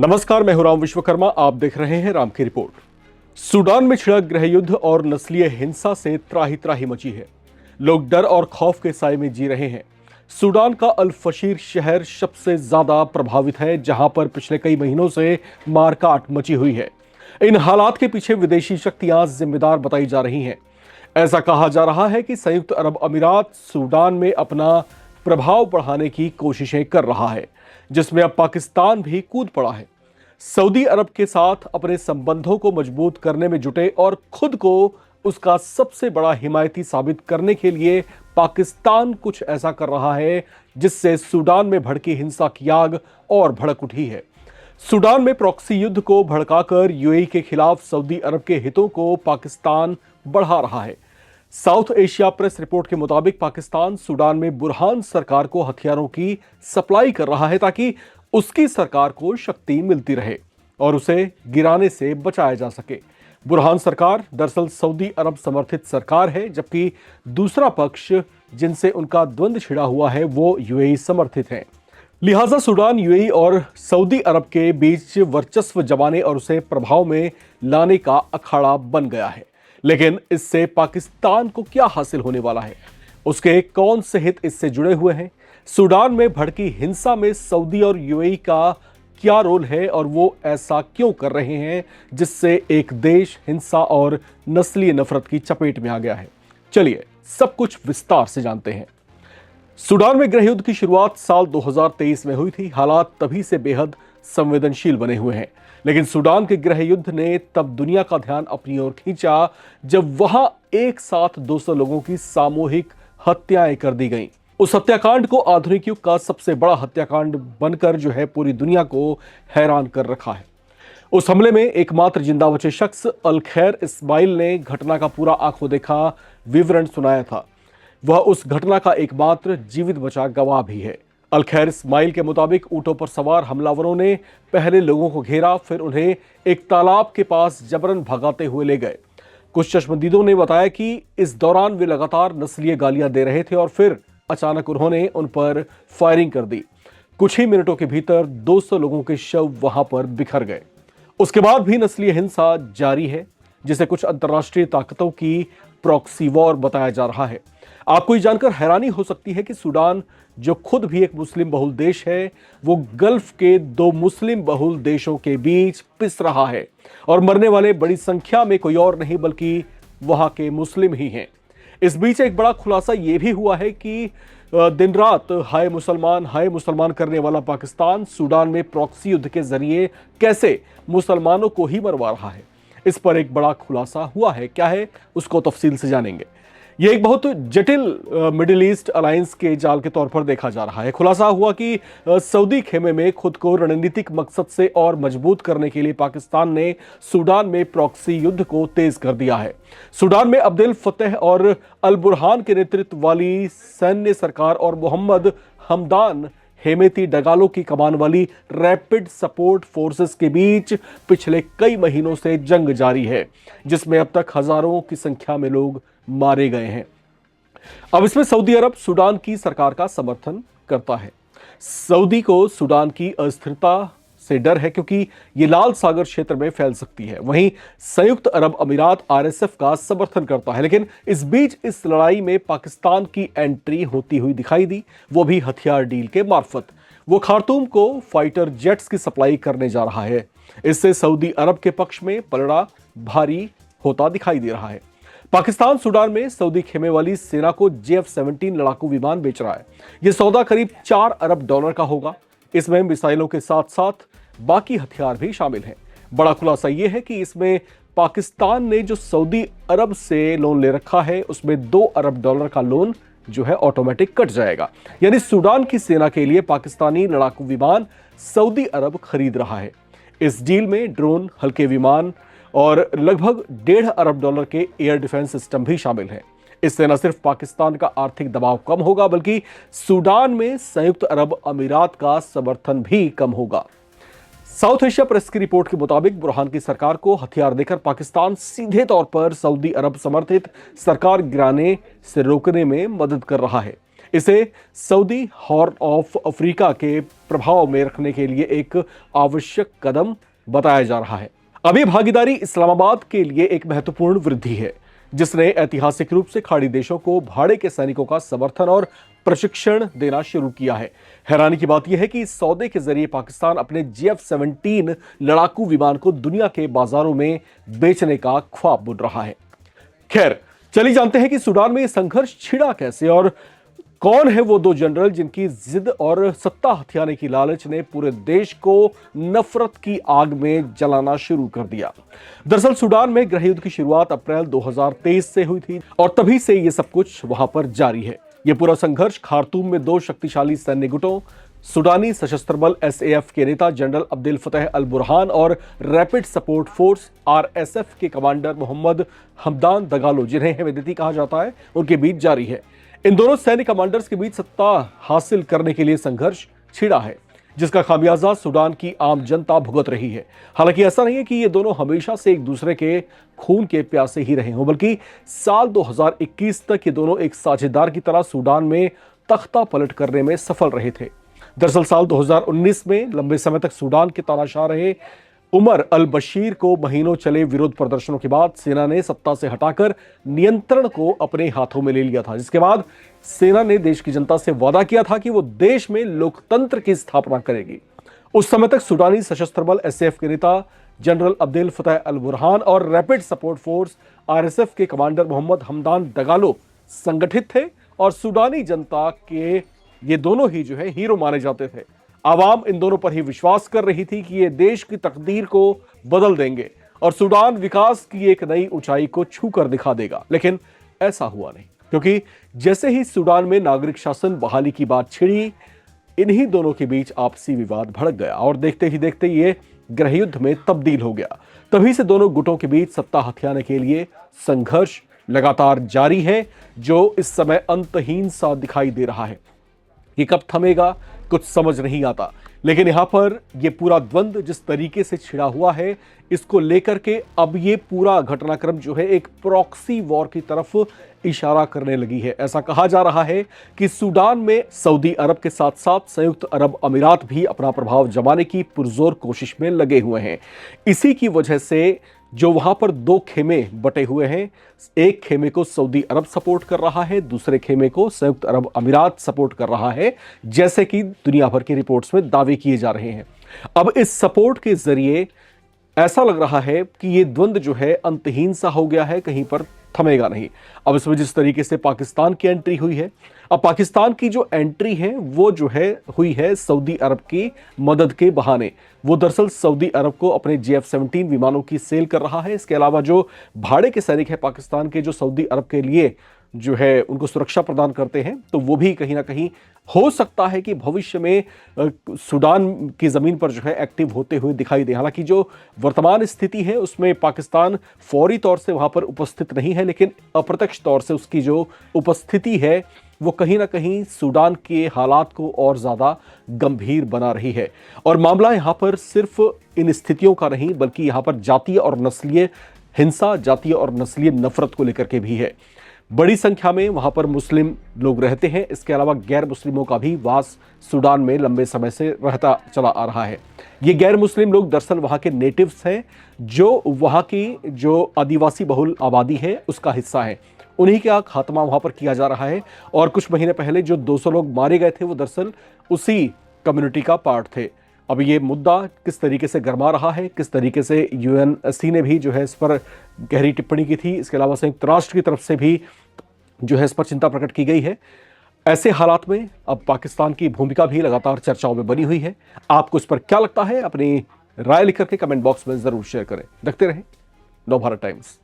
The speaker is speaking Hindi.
नमस्कार, मैं हूं राम विश्वकर्मा। आप देख रहे हैं राम की रिपोर्ट। सूडान में छिड़ा गृह युद्ध और नस्लीय हिंसा से त्राही त्राही मची है। लोग डर और खौफ के साए में जी रहे हैं। सूडान का अल फशीर शहर सबसे ज्यादा प्रभावित है, जहां पर पिछले कई महीनों से मारकाट मची हुई है। इन हालात के पीछे विदेशी शक्तियां जिम्मेदार बताई जा रही हैं। ऐसा कहा जा रहा है कि संयुक्त अरब अमीरात सूडान में अपना प्रभाव बढ़ाने की कोशिशें कर रहा है, जिसमें अब पाकिस्तान भी कूद पड़ा है। सऊदी अरब के साथ अपने संबंधों को मजबूत करने में जुटे और खुद को उसका सबसे बड़ा हिमायती साबित करने के लिए पाकिस्तान कुछ ऐसा कर रहा है जिससे सूडान में भड़की हिंसा की आग और भड़क उठी है। सूडान में प्रॉक्सी युद्ध को भड़काकर यूएई के खिलाफ सऊदी अरब के हितों को पाकिस्तान बढ़ा रहा है। साउथ एशिया प्रेस रिपोर्ट के मुताबिक पाकिस्तान सूडान में बुरहान सरकार को हथियारों की सप्लाई कर रहा है ताकि उसकी सरकार को शक्ति मिलती रहे और उसे गिराने से बचाया जा सके। बुरहान सरकार दरअसल सऊदी अरब समर्थित सरकार है, जबकि दूसरा पक्ष जिनसे उनका द्वंद्व छिड़ा हुआ है वो यूएई समर्थित है। लिहाजा सूडान यूएई और सऊदी अरब के बीच वर्चस्व जमाने और उसे प्रभाव में लाने का अखाड़ा बन गया है। लेकिन इससे पाकिस्तान को क्या हासिल होने वाला है? उसके कौन से हित इससे जुड़े हुए हैं? सूडान में भड़की हिंसा में सऊदी और यूएई का क्या रोल है और वो ऐसा क्यों कर रहे हैं जिससे एक देश हिंसा और नस्लीय नफरत की चपेट में आ गया है? चलिए सब कुछ विस्तार से जानते हैं। सूडान में गृह युद्ध की शुरुआत साल 2023 में हुई थी। हालात तभी से बेहद संवेदनशील बने हुए हैं, लेकिन सूडान के गृह युद्ध ने तब दुनिया का ध्यान अपनी ओर खींचा जब वहां एक साथ 200 लोगों की सामूहिक हत्याएं कर दी गईं। उस हत्याकांड को आधुनिक युग का सबसे बड़ा हत्याकांड बनकर जो है पूरी दुनिया को हैरान कर रखा है। उस हमले में एकमात्र जिंदा बचे शख्स अल खैर इस्माइल ने घटना का पूरा आंखों देखा विवरण सुनाया था। वह उस घटना का एकमात्र जीवित बचा गवाह भी है। अल खैर इस्माइल के मुताबिक ऊंटों पर सवार हमलावरों ने पहले लोगों को घेरा, फिर उन्हें एक तालाब के पास जबरन भगाते हुए ले गए। कुछ चश्मदीदों ने बताया कि इस दौरान वे लगातार नस्लीय गालियां दे रहे थे और फिर अचानक उन्होंने उन पर फायरिंग कर दी। कुछ ही मिनटों के भीतर 200 लोगों के शव वहां पर बिखर गए। उसके बाद भी नस्लीय हिंसा जारी है, जिसे कुछ अंतर्राष्ट्रीय ताकतों की प्रॉक्सी वॉर बताया जा रहा है। आपको ये जानकर हैरानी हो सकती है कि सूडान, जो खुद भी एक मुस्लिम बहुल देश है, वो गल्फ के 2 मुस्लिम बहुल देशों के बीच पिस रहा है और मरने वाले बड़ी संख्या में कोई और नहीं बल्कि वहां के मुस्लिम ही हैं। इस बीच एक बड़ा खुलासा यह भी हुआ है कि दिन रात हाय मुसलमान करने वाला पाकिस्तान सूडान में प्रॉक्सी युद्ध के जरिए कैसे मुसलमानों को ही मरवा रहा है। इस पर एक बड़ा खुलासा हुआ है। क्या है उसको तफसील से जानेंगे। यह एक बहुत जटिल मिडिल ईस्ट अलायंस के जाल के तौर पर देखा जा रहा है। खुलासा हुआ कि सऊदी खेमे में खुद को रणनीतिक मकसद से और मजबूत करने के लिए पाकिस्तान ने सूडान में प्रॉक्सी युद्ध को तेज कर दिया है। सूडान में अब्देल फतेह और अल बुरहान के नेतृत्व वाली सैन्य सरकार और मोहम्मद हमदान हेमेती डगालो की कमान वाली रैपिड सपोर्ट फोर्सेस के बीच पिछले कई महीनों से जंग जारी है, जिसमें अब तक हजारों की संख्या में लोग मारे गए हैं। अब इसमें सऊदी अरब सूडान की सरकार का समर्थन करता है। सऊदी को सूडान की अस्थिरता से डर है क्योंकि ये लाल सागर क्षेत्र में फैल सकती है। वहीं संयुक्त अरब अमीरात आरएसएफ का समर्थन करता है। लेकिन इस बीच इस लड़ाई में पाकिस्तान की एंट्री होती हुई दिखाई दी, वो भी हथियार डील के मार्फत। वो खार्तूम को फाइटर जेट्स की सप्लाई करने जा रहा है। इससे सऊदी अरब के पक्ष में पलड़ा भारी होता दिखाई दे रहा है। पाकिस्तान सूडान में सऊदी खेमे वाली सेना को JF-17 लड़ाकू विमान बेच रहा है। यह सौदा करीब $4 अरब का होगा। इसमें मिसाइलों के साथ साथ बाकी हथियार भी शामिल हैं। बड़ा खुलासा यह है कि इसमें पाकिस्तान ने जो सऊदी अरब से लोन ले रखा है उसमें $2 अरब का लोन जो है ऑटोमेटिक कट जाएगा। यानी सूडान की सेना के लिए पाकिस्तानी लड़ाकू विमान सऊदी अरब खरीद रहा है। इस डील में ड्रोन, हल्के विमान और लगभग $1.5 अरब के एयर डिफेंस सिस्टम भी शामिल हैं। इससे न सिर्फ पाकिस्तान का आर्थिक दबाव कम होगा बल्कि सूडान में संयुक्त अरब अमीरात का समर्थन भी कम होगा। साउथ एशिया प्रेस की रिपोर्ट के मुताबिक बुरहान की सरकार को हथियार देकर पाकिस्तान सीधे तौर पर सऊदी अरब समर्थित सरकार गिराने से रोकने में मदद कर रहा है। इसे सऊदी हॉर्न ऑफ अफ्रीका के प्रभाव में रखने के लिए एक आवश्यक कदम बताया जा रहा है। अब यह भागीदारी इस्लामाबाद के लिए एक महत्वपूर्ण वृद्धि है, जिसने ऐतिहासिक रूप से खाड़ी देशों को भाड़े के सैनिकों का समर्थन और प्रशिक्षण देना शुरू किया है। हैरानी की बात यह है कि इस सौदे के जरिए पाकिस्तान अपने JF-17 लड़ाकू विमान को दुनिया के बाजारों में बेचने का ख्वाब बुन रहा है। खैर, चलिए जानते हैं कि सूडान में यह संघर्ष छिड़ा कैसे और कौन है वो दो जनरल जिनकी जिद और सत्ता हथियाने की लालच ने पूरे देश को नफरत की आग में जलाना शुरू कर दिया। दरअसल सूडान में गृह युद्ध की शुरुआत अप्रैल 2023 से हुई थी और तभी से ये सब कुछ वहां पर जारी है। यह पूरा संघर्ष खार्तूम में दो शक्तिशाली सैन्य गुटों, सूडानी सशस्त्र बल SAF के नेता जनरल अब्देल फतेह अल बुरहान और रैपिड सपोर्ट फोर्स RSF के कमांडर मोहम्मद हमदान दगालो, जिन्हें हेमेदती कहा जाता है, उनके बीच जारी है। इन दोनों सैन्य कमांडर्स के बीच सत्ता हासिल करने के लिए संघर्ष छिड़ा है, जिसका खामियाजा सूडान की आम जनता भुगत रही है। हालांकि ऐसा नहीं है कि ये दोनों हमेशा से एक दूसरे के खून के प्यासे ही रहे हों, बल्कि साल 2021 तक ये दोनों एक साझेदार की तरह सूडान में तख्ता पलट करने में सफल रहे थे। दरअसल साल 2019 में लंबे समय तक सूडान के तानाशाह रहे उमर अल बशीर को महीनों चले विरोध प्रदर्शनों के बाद सेना ने सत्ता से हटाकर नियंत्रण को अपने हाथों में ले लिया था, जिसके बाद सेना ने देश की जनता से वादा किया था कि वो देश में लोकतंत्र की स्थापना करेगी। उस समय तक सूडानी सशस्त्र बल SAF के नेता जनरल अब्देल फतेह अल बुरहान और रैपिड सपोर्ट फोर्स RSF के कमांडर मोहम्मद हमदान दगालो संगठित थे और सूडानी जनता के ये दोनों ही जो है हीरो माने जाते थे। आवाम इन दोनों पर ही विश्वास कर रही थी कि ये देश की तकदीर को बदल देंगे और सूडान विकास की एक नई ऊंचाई को छू कर दिखा देगा। लेकिन ऐसा हुआ नहीं, क्योंकि जैसे ही सूडान में नागरिक शासन बहाली की बात छिड़ी, इन्हीं दोनों के बीच आपसी विवाद भड़क गया और देखते ही देखते ये गृह युद्ध में तब्दील हो गया। तभी से दोनों गुटों के बीच सत्ता हथियाने के लिए संघर्ष लगातार जारी है, जो इस समय अंतहीन सा दिखाई दे रहा है। ये कब थमेगा कुछ समझ नहीं आता, लेकिन यहां पर यह पूरा द्वंद्व जिस तरीके से छिड़ा हुआ है, इसको लेकर के अब ये पूरा घटनाक्रम जो है एक प्रॉक्सी वॉर की तरफ इशारा करने लगी है। ऐसा कहा जा रहा है कि सूडान में सऊदी अरब के साथ साथ संयुक्त अरब अमीरात भी अपना प्रभाव जमाने की पुरजोर कोशिश में लगे हुए हैं। इसी की वजह से जो वहां पर दो खेमे बटे हुए हैं, एक खेमे को सऊदी अरब सपोर्ट कर रहा है, दूसरे खेमे को संयुक्त अरब अमीरात सपोर्ट कर रहा है, जैसे कि दुनिया भर की रिपोर्ट्स में दावे किए जा रहे हैं। अब इस सपोर्ट के जरिए ऐसा लग रहा है कि ये द्वंद्व जो है अंतहीन सा हो गया है, कहीं पर थमेगा नहीं। अब इसमें जिस तरीके से पाकिस्तान की एंट्री हुई है, अब पाकिस्तान की जो एंट्री है वो जो है हुई है सऊदी अरब की मदद के बहाने। वो दरअसल सऊदी अरब को अपने JF-17 विमानों की सेल कर रहा है। इसके अलावा जो भाड़े के सैनिक है पाकिस्तान के, जो सऊदी अरब के लिए जो है उनको सुरक्षा प्रदान करते हैं, तो वो भी कहीं ना कहीं हो सकता है कि भविष्य में सूडान की जमीन पर जो है एक्टिव होते हुए दिखाई दे। हालांकि जो वर्तमान स्थिति है उसमें पाकिस्तान फौरी तौर से वहां पर उपस्थित नहीं है, लेकिन अप्रत्यक्ष तौर से उसकी जो उपस्थिति है वो कहीं ना कहीं सूडान के हालात को और ज्यादा गंभीर बना रही है। और मामला यहां पर सिर्फ इन स्थितियों का नहीं, बल्कि यहां पर जातीय और नस्लीय हिंसा, जातीय और नस्लीय नफरत को लेकर के भी है। बड़ी संख्या में वहां पर मुस्लिम लोग रहते हैं। इसके अलावा गैर मुस्लिमों का भी वास सूडान में लंबे समय से रहता चला आ रहा है। ये गैर मुस्लिम लोग दरअसल वहां के नेटिव्स हैं, जो वहां की जो आदिवासी बहुल आबादी है उसका हिस्सा है। उन्हीं का खात्मा वहां पर किया जा रहा है। और कुछ महीने पहले जो 200 लोग मारे गए थे वो दरअसल उसी कम्युनिटी का पार्ट थे। अब ये मुद्दा किस तरीके से गरमा रहा है, किस तरीके से UNSC ने भी जो है इस पर गहरी टिप्पणी की थी, इसके अलावा संयुक्त राष्ट्र की तरफ से भी जो है इस पर चिंता प्रकट की गई है। ऐसे हालात में अब पाकिस्तान की भूमिका भी लगातार चर्चाओं में बनी हुई है। आपको इस पर क्या लगता है, अपनी राय लिख करके कमेंट बॉक्स में जरूर शेयर करें। देखते रहें नवभारत टाइम्स।